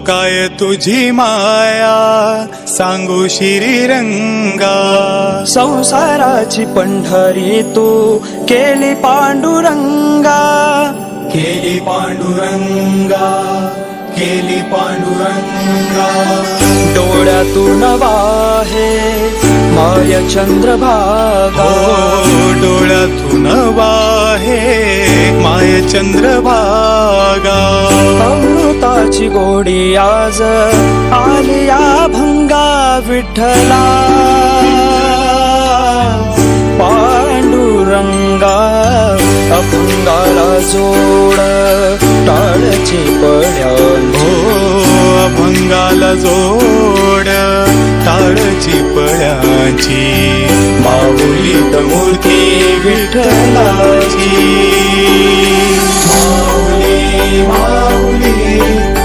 काय तुझी माया सांगू श्रीरंगा, संसाराची पंढरी तू केली पांडुरंगा, केली पांडुरंगा, केली पांडुरंगा. डोळ्यातून वाहे माय चंद्रभागा, हो डोळ्यातून वाहे माय चंद्रभागा. अमृताची गोडी आज आली या भंगा विठ्ठला, पांडुरंगा अभंगाला जोड टाळची पड्यांची, हो अभंगाला जोड टाळची पड्यांची. माऊलीत मूर्ती विठ्ठलाची.